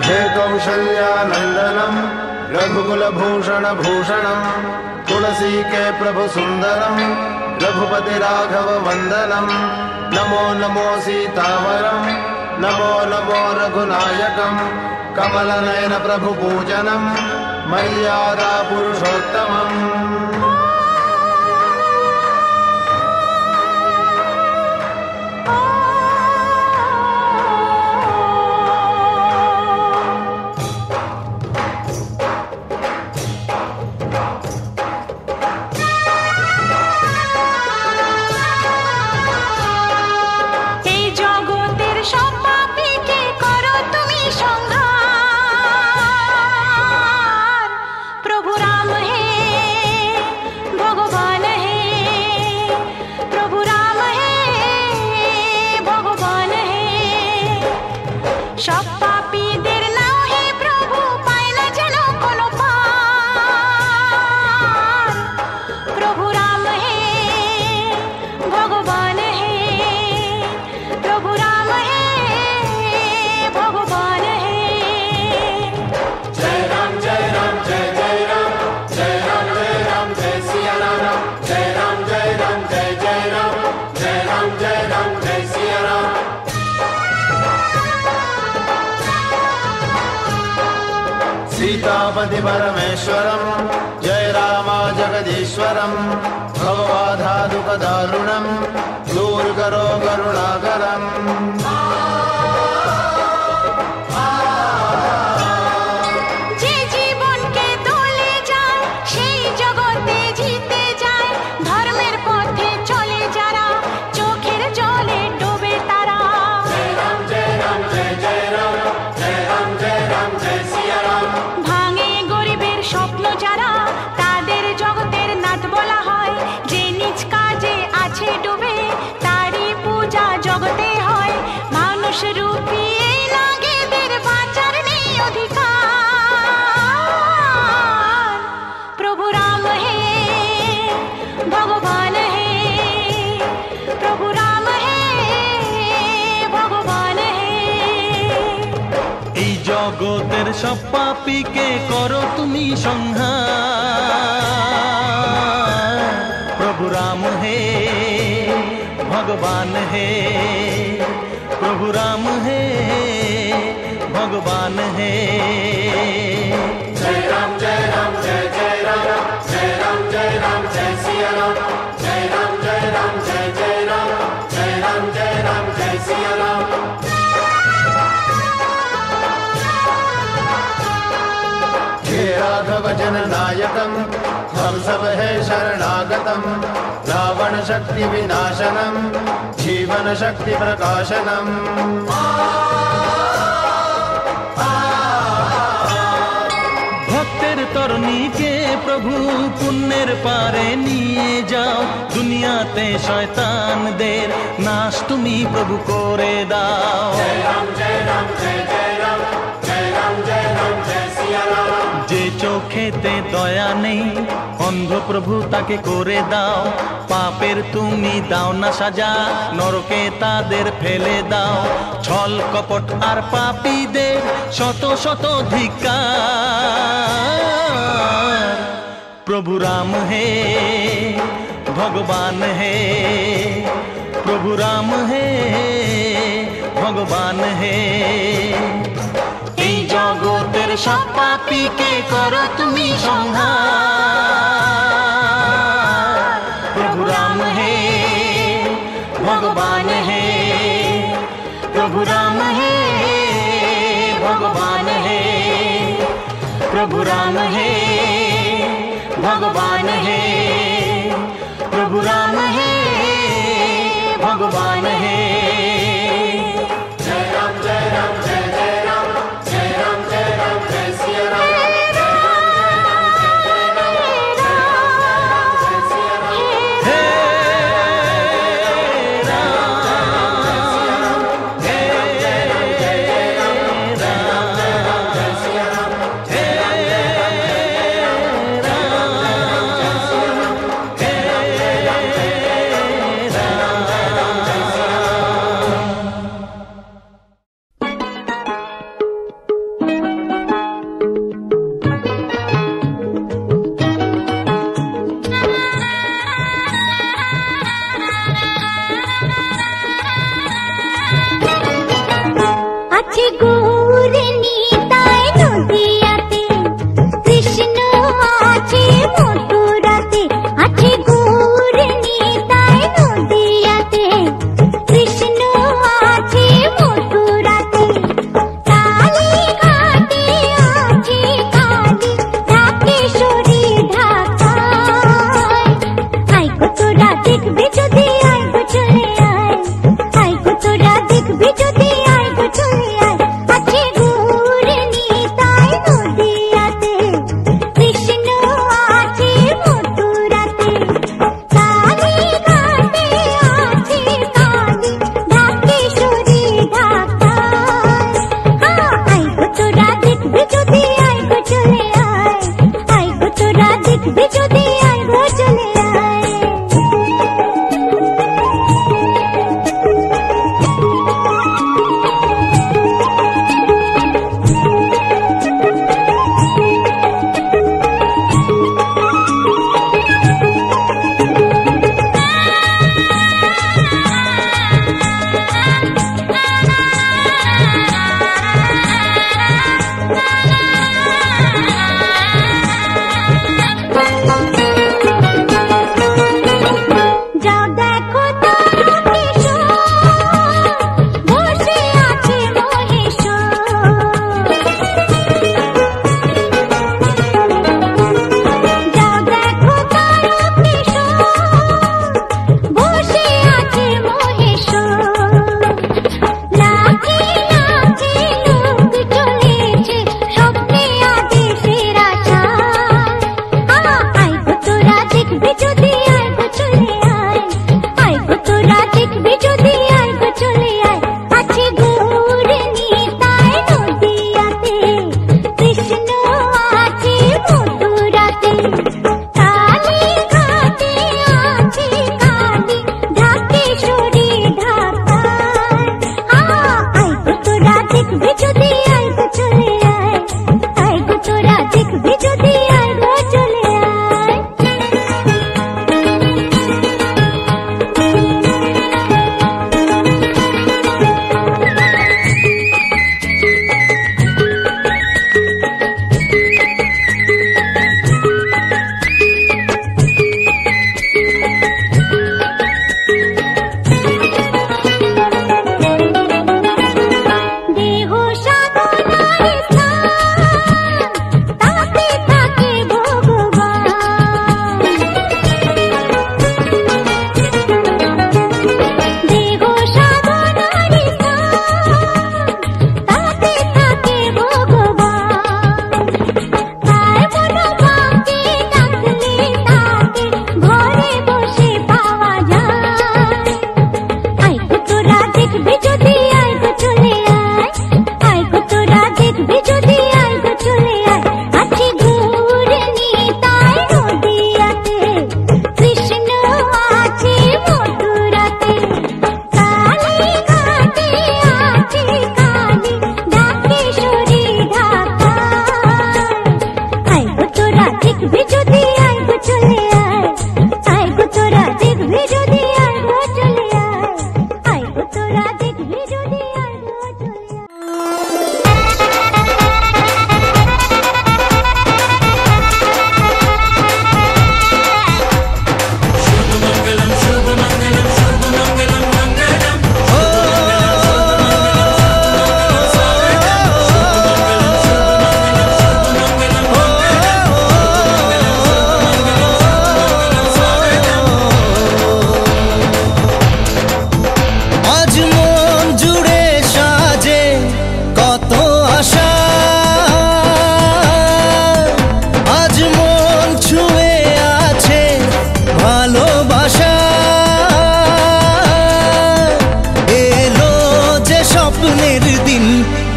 हे कौशल्यानन्दनं रघुकुलभूषणभूषणं तुलसी के प्रभु सुंदरम रघुपति राघव वंदनम नमो नमो सीतावरम नमो नमो रघुनायकम कमलनयन प्रभु पूजनम मर्यादा पुरुषोत्तमम। सीतापति परमेश्वरम जय रामा जगदीश्वरम भवबाधादुःखदारुणं दूर करो करुणाकरम। জগতের সব পাপীকে করো তুমি সংহার। প্রভু রাম হে ভগবান হে, প্রভু রাম হে ভগবান হে। जय राम जय राम जय जय राम जय राम जय राम जय सिया राम जय राम जय राम जय जय राम जय राम जय राम जय सिया राम। हे राघव जन नायकम हम सब है शरणागतम रावण शक्ति विनाशनम जीवन शक्ति प्रकाशनम। ভক্তের তরণীকে প্রভু পুণ্যের পারে নিয়ে যাও, দুনিয়াতে শয়তানদের নাশ তুমি প্রভু করে দাও। जय राम जय राम जय जय राम जय राम जय राम जय सिया राम। যে চোখেতে দয়া নেই অন্ধ প্রভু তাকে করে দাও, পাপের তুমি দাও না সাজা নরকে তাদের ফেলে দাও। ছল কপট আর পাপীদের শত শত ধিক্কার। প্রভু রাম হে ভগবান হে, প্রভু রাম হে ভগবান হে। এই জগতের সব পাপীকে করো তুমি সংহার। প্রভু রাম হে ভগবান হে, প্রভু রাম হে ভগবান হে, প্রভু রাম হে ভগবান হে, প্রভু রাম হে ভগবান হে। जय राम जय राम जय जय राम जय राम जय राम जय सिया राम जय राम जय राम जय जय राम जय सिया राम। हे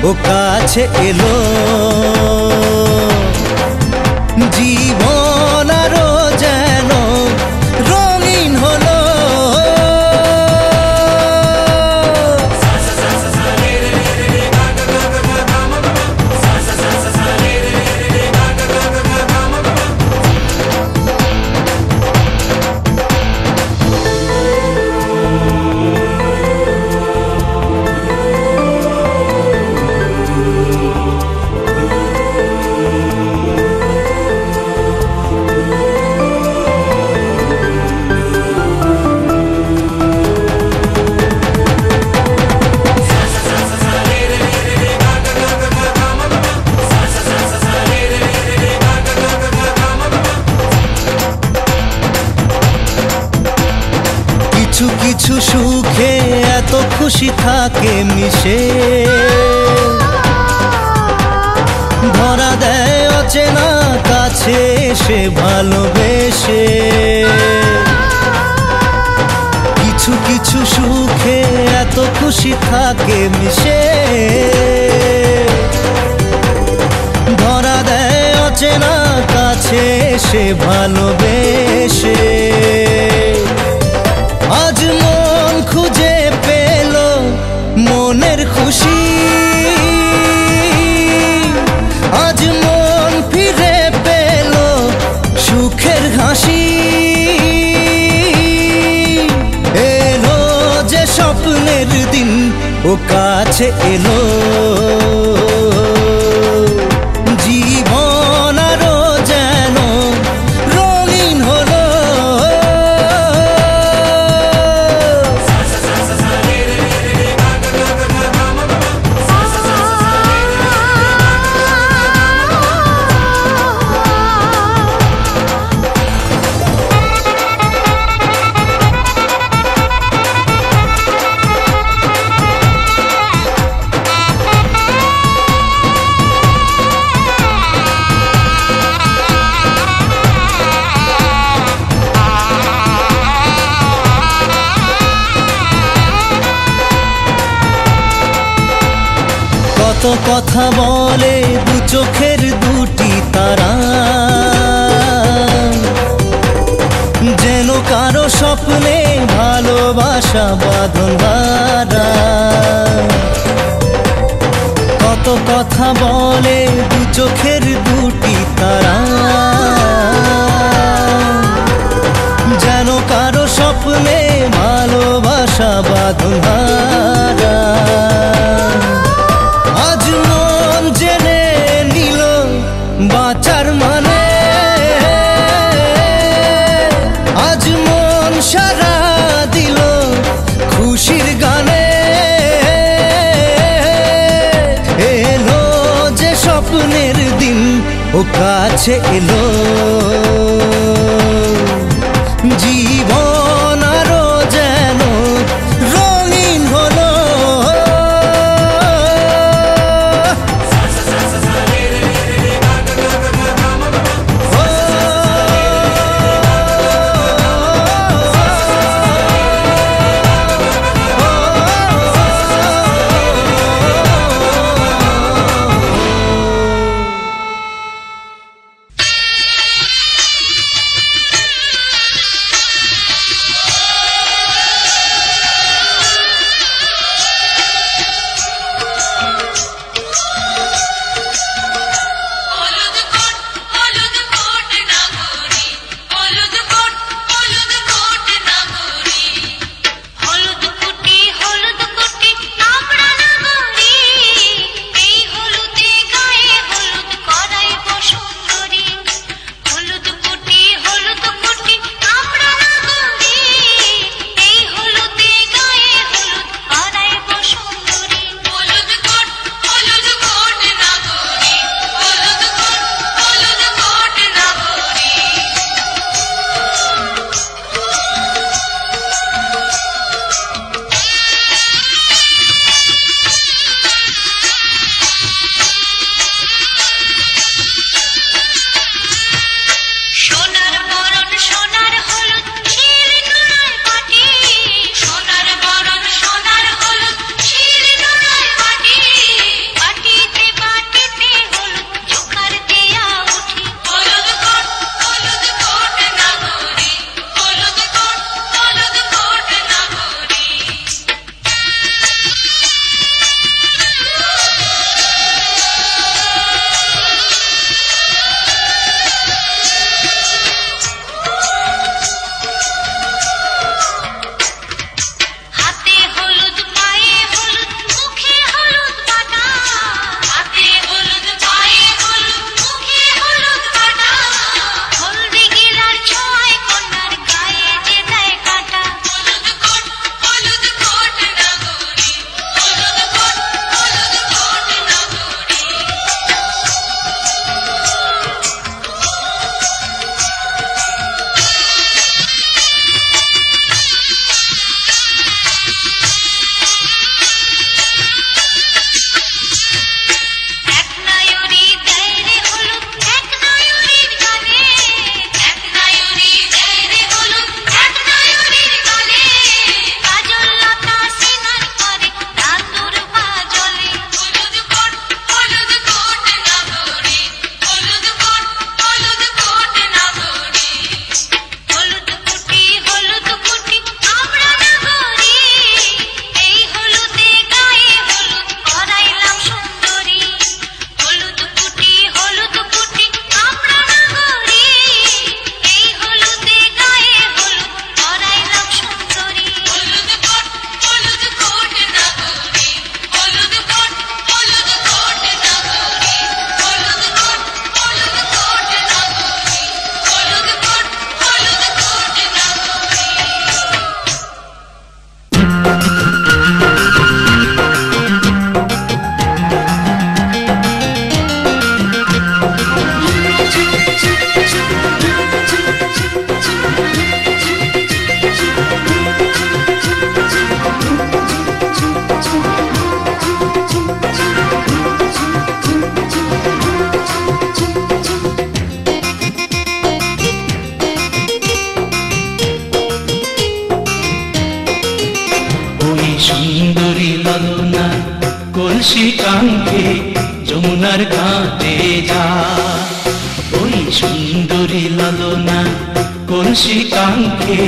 ও কাছে এলো জীবন আরো যেন রঙিন হলো সুখে এত খুশি থাকে মিশে, ধরা দেয় অচেনা কাছে সে ভালোবেসে। কিছু কিছু সুখে এত খুশি থাকে মিশে, ধরা দেয় অচেনা কাছে সে ভালোবেসে। আজ মন খুঁজে পেল মনের খুশি, আজ মন ফিরে পেল সুখের হাসি। এলো যে স্বপ্নের দিন ও কাছে এলো, জীবন আরো যেন রঙিন হলো। কত কথা বলে দু চোখের দুটি তারা, যেন কারো স্বপ্নে ভালোবাসা বাঁধন হারা। কত কথা বলে দু চোখের দুটি তারা, যেন কারো স্বপ্নে ভালোবাসা বাঁধন হারা। আজ মন জেনে নিল বাঁচার মানে, আজ মন সারা দিল খুশির গানে। এলো যে স্বপ্নের দিন ও কাছে এলো, জীবন আরো যেন রঙিন হলো। কলসি কাঙ্ক্ষে যমুনার ঘাটে যায়। ওই সুন্দরী লালনা কলসি কাঙ্ক্ষে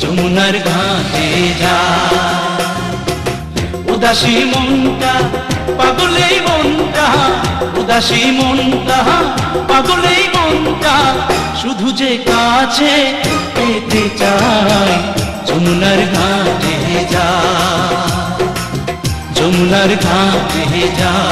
যমুনার ঘাটে যায়। উদাসী মনটা পাগলেই মনটা, উদাসী মনটা পাগলেই মনটা, শুধু যে কাছে পেতে চায় যমুনার ঘাটে যায়, যমুনার ঘাটে যায়।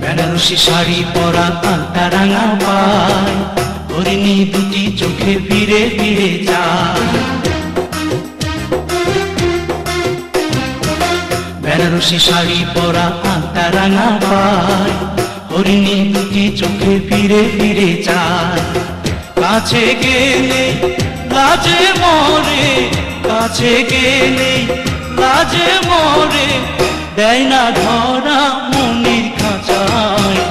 বেনারসি শাড়ি পরা আলতা রাঙা পায়, হরিণী দুটি চোখে ফিরে ফিরে যায়। বেনারসি শাড়ি পরা আলতা রাঙা পায়, হরিণী দুটি চোখে ফিরে ফিরে যায়। কাছে গেলে লাজে মরে, কাছে গেলে লাজে মরে, দেয় না ধরা মনির খাঁচায়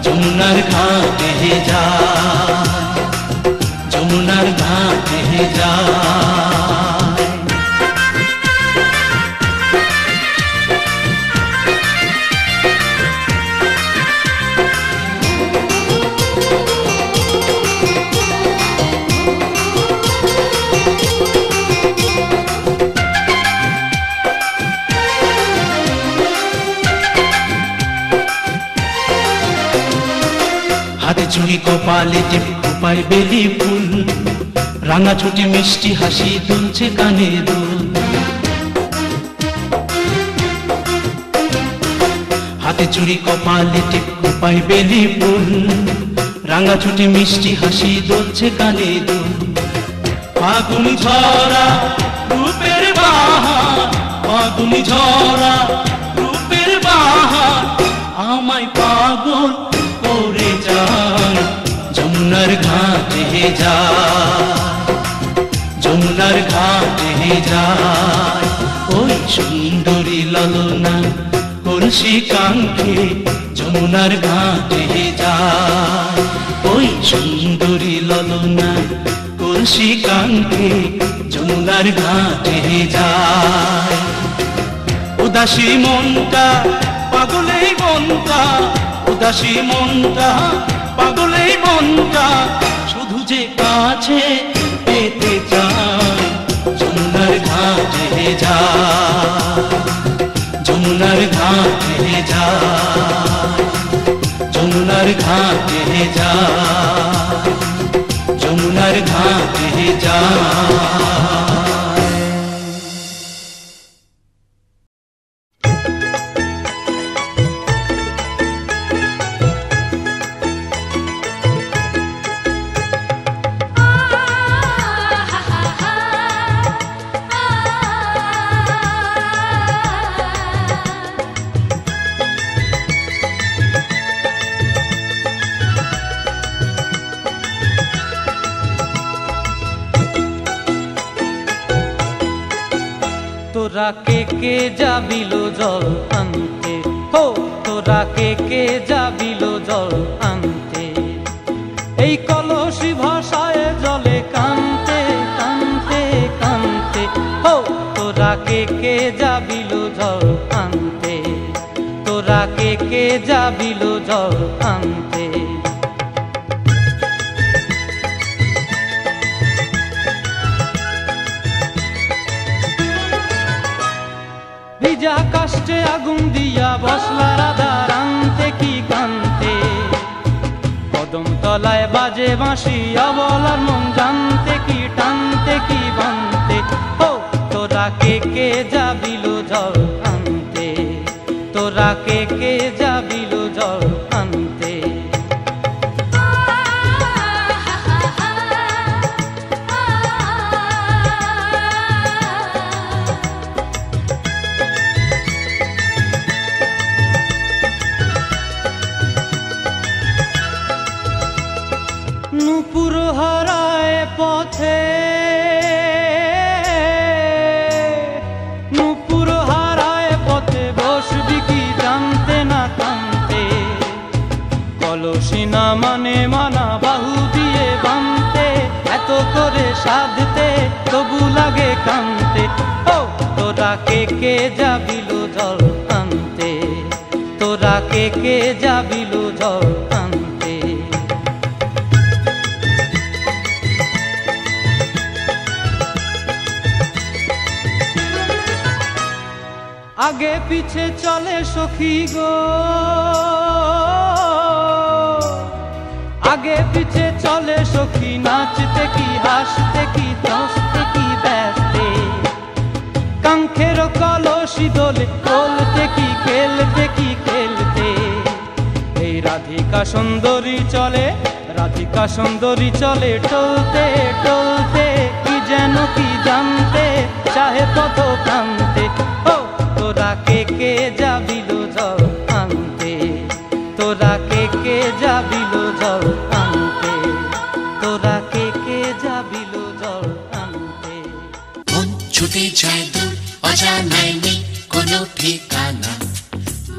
যমুনার ঘাটে যায়, যমুনার ঘাটে যায়। হাতে চুড়ি কপালে টিপ খোপায় বেলি ফুল, রাঙা ছুটি মিষ্টি হাসি দুলছে কানে দুল। হাতে চুড়ি কপালে টিপ খোপায় বেলি ফুল, রাঙা ছুটি মিষ্টি হাসি দুলছে কানে দুল। ফাগুনি ঝরা রূপের বাহার, ফাগুনি ঝরা রূপের বাহার, আমায় পাগল করে যায় যমুনার ঘাটে যায়, যমুনার ঘাটে যায়। ওই সুন্দরী লালনা কলসি কাঙ্ক্ষে যমুনার ঘাটে যায়। ওই সুন্দরী লালনা কলসি কাঙ্ক্ষে যমুনার ঘাটে যায়। উদাসী মনটা পাগলেই মনটা, উদাসী মনটা পাগলেই মনটা, শুধু যে কাছে পেতে চায় যমুনার ঘাটে যায়, যমুনার ঘাটে যায়, যমুনার ঘাটে যায়, যমুনার ঘাটে যায়। তোরা কে যাবিল জল আনতে, হো তোরা কে যাবিল জল আনতে, এই কলসি ভাষায় জলে কানতে কানতে কানতে। হো তোরা কে যাবিল জল আনতে, তোরা কে যাবিল জল আনতে। ভিজা কাষ্টে আগুন দিয়া বসলা রাধা রানতে কি কান্তে, কদম তলায় বাজে বাঁশি অবলার মন জানতে কি টানতে কি বানতে। ও তোরা কে যাবিল জল আনতে, তোরা কে যাবিল জল আনতে। নুপুর হারায় পথে, নুপুর হারায় পথে, বসবি কি জানতে না কানতে, কলসি না মানে মানা বাহু দিয়ে বানতে, এত করে সাধতে তবু লাগে কানতে। ও তোরা কে যাবিল জল আনতে, তোরা কে যাবিল জল আনতে। আগে পিছে চলে সখী গো, আগে পিছে চলে সখী, নাচতে কি হাসতে কি দোস্তে কি ব্যস্তে, কাঙ্ক্ষের কলসি দোলে বলতে কি খেলতে কি খেলতে। এই রাধিকা সুন্দরী চলে, রাধিকা সুন্দরী চলে টলতে টলতে, কি যেন কি জানতে চাহে পথ প্রান্তে। ও তোরা কে যাবিল জল আনতে, তোরা কে যাবিল জল আনতে, তোরা কে যাবিল জল আনতে। মন ছুটে যায় দূর অজানায় নেই কোনো ঠিকানা,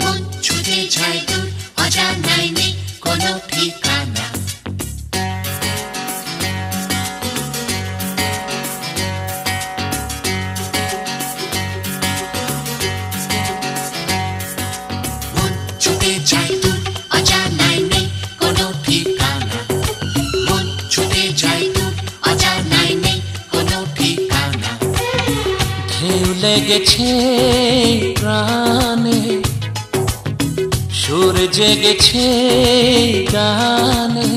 মন ছুটে যায় দূর অজানায় নেই কোনো ঠিকানা। মন ছুটে যায় দূর অজানায় নেই কোনো ঠিকানা, মন ছুটে যায় দূর অজানায় নেই কোনো ঠিকানা। ঢেউ লেগেছে প্রাণে, সুর জেগেছে গানে,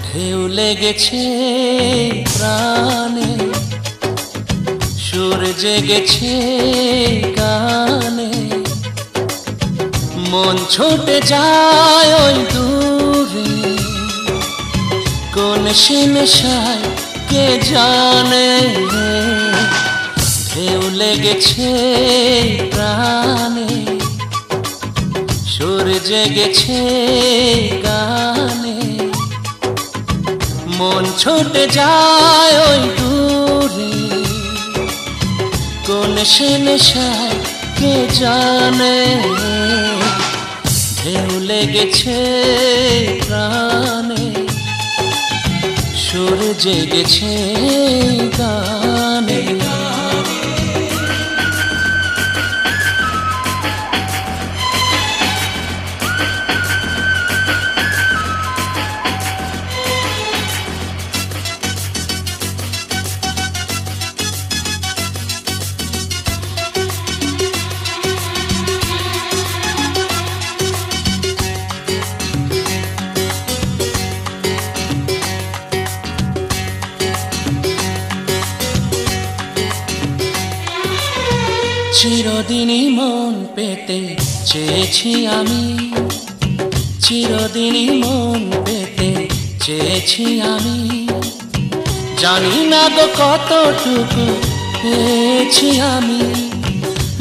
ঢেউ লেগেছে প্রাণে, সুর জেগেছে গানে, মন ছুটে যায় ওই দূরে, কোন সে নেশায় কে জানে। ঢেউ লেগেছে প্রাণে, সুর জেগেছে গানে, মন ছুটে যায় ওই দূরে, কোন সে নেশায় কে জানে। ঢেউ লেগেছে প্রাণে, সুর জেগেছে গানে। চিরদিনই মন পেতে চেয়েছি আমি, চিরদিনই মন পেতে চেয়েছি আমি, জানি না গো কতটুকু পেয়েছি আমি।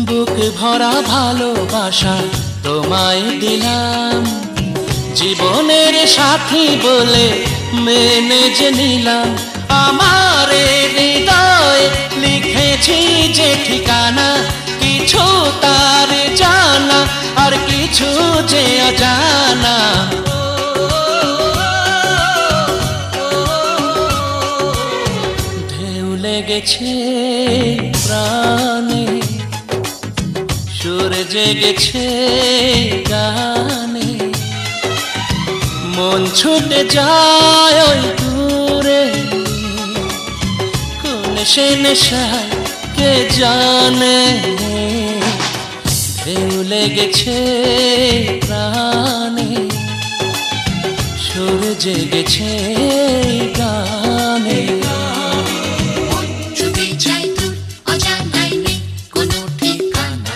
বুক ভরা ভালোবাসা তোমায় দিলাম, জীবনের সাথী বলে মেনে যে নিলাম। আমার হৃদয়ে লিখেছি যে ঠিকানা, কিছু তার জানা আর কিছু যে অজানা। ঢেউ লেগেছে প্রাণে, সুর জেগেছে গানে, মন ছুটে যায় ওই দূরে, কোন সে নেশায় কে জানে। ঢেউ লেগেছে প্রাণে, সুর জেগেছে গানে। মন ছুটে যায় দূর অজানায় নেই কোনো ঠিকানা,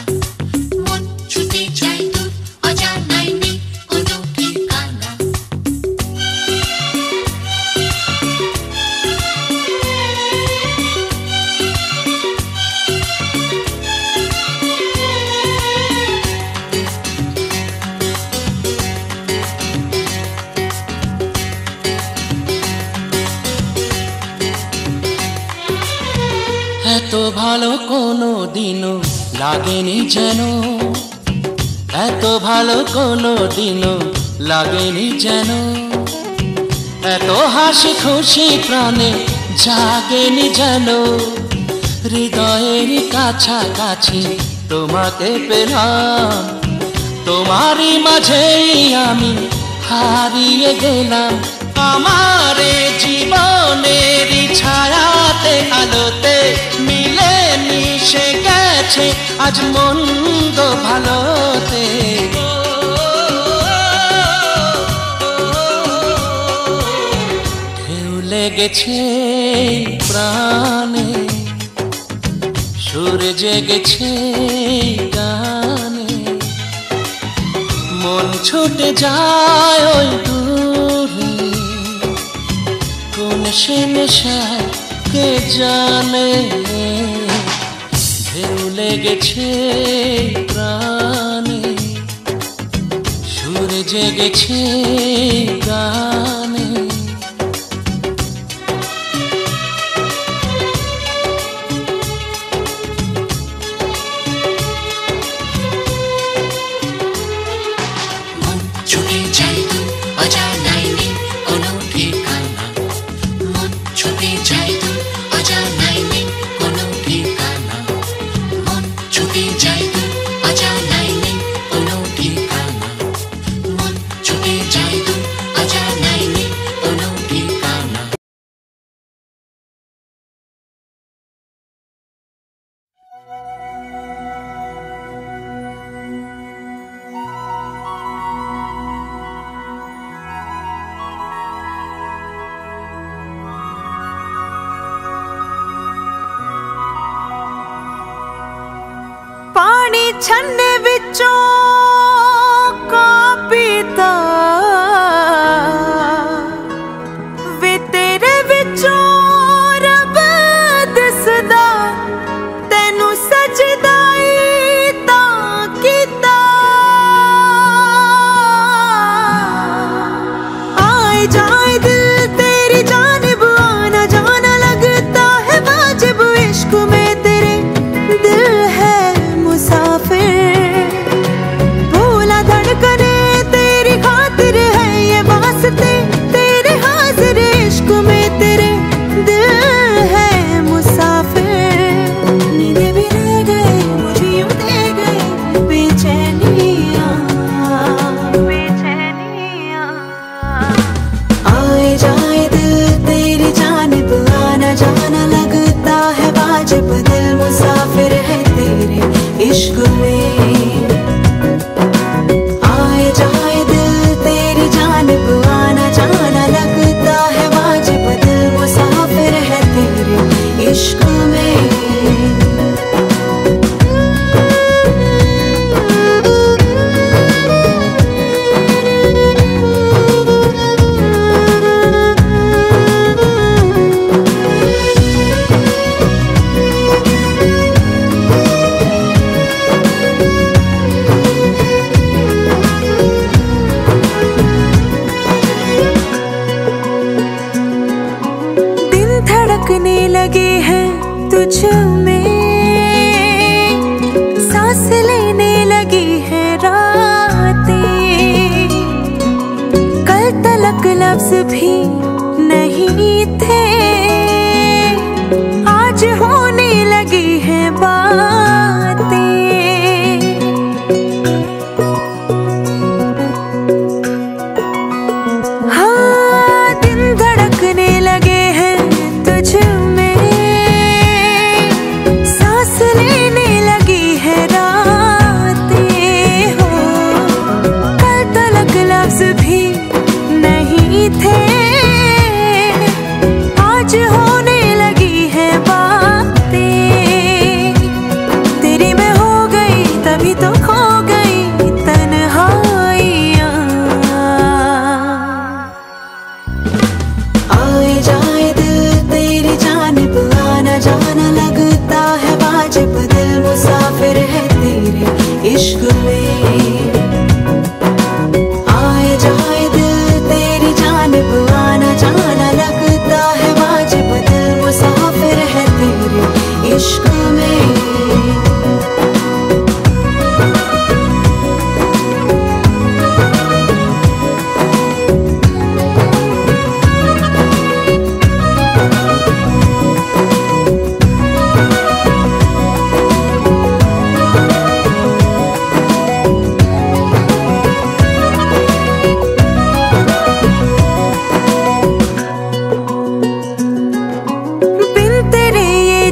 মন ছুটে যায় দূর অজানায় নেই কোনো ঠিকানা। এত ভালো কোনো দিনও লাগেনি যেন, এত ভালো কোনো দিনও লাগেনি যেন, এত হাসি খুশি প্রাণে জাগেনি যেন, হৃদয়ের কাছাকাছি তোমাকে পেলাম, তোমারই মাঝেই আমি হারিয়ে গেলাম। আমার জীবনের ছায়াতে আলোতে মিলে মিশে গেছে আজ মন্দ ভালোতে। ঢেউ লেগেছে প্রাণে, সুর জেগেছে গানে, মন ছুটে যায় ওই দূরে, কোন সে নেশায় কে জানে। ঢেউ লেগেছে প্রাণে, সুর জেগেছে গানে। छन्ने विचों का पीता वे तेरे विचों रब दिसदा, तेनू सजदाई तां कीता। आए जाए दिल तेरी जानिब आना जाना लगता है वाजिब, इश्क में तेरे दिल है भूला धड़कने तेरी खातिर है ये वास्ते तेरे हाजिर, इश्क में तेरे दिल है मुसाफिर। नींद भी ले गए मुझे यूं दे गए बेचैनियां, बेचैनियां। आए जाए दिल तेरी जानिब आना जाना लगता है वाजिब, दिल मुसाफिर है तेरे इश्क में। आए जाए दिल तेरी जानिब आना जाना लगता है वाजिब, दिल मुसाफिर है तेरे इश्क में। लगे हैं तुझ में, सांस लेने लगी है रातें, कल तलक लफ्ज भी नहीं थे आज होने लगी है बातें। हाँ दिन धड़कने लगे हैं तुझ में, सांस लेने लगी है रातें, हो कल तलक लफ्ज भी नहीं थे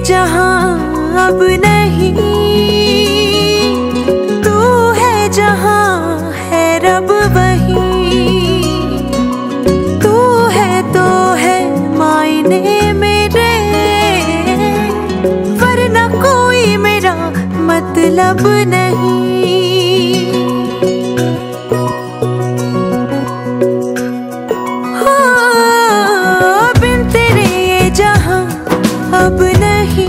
जहां अब नहीं, तू है जहां है रब वहीं, तू है तो है मायने मेरे, वरना कोई मेरा मतलब नहीं। बिन तेरे ये जहां अब नहीं,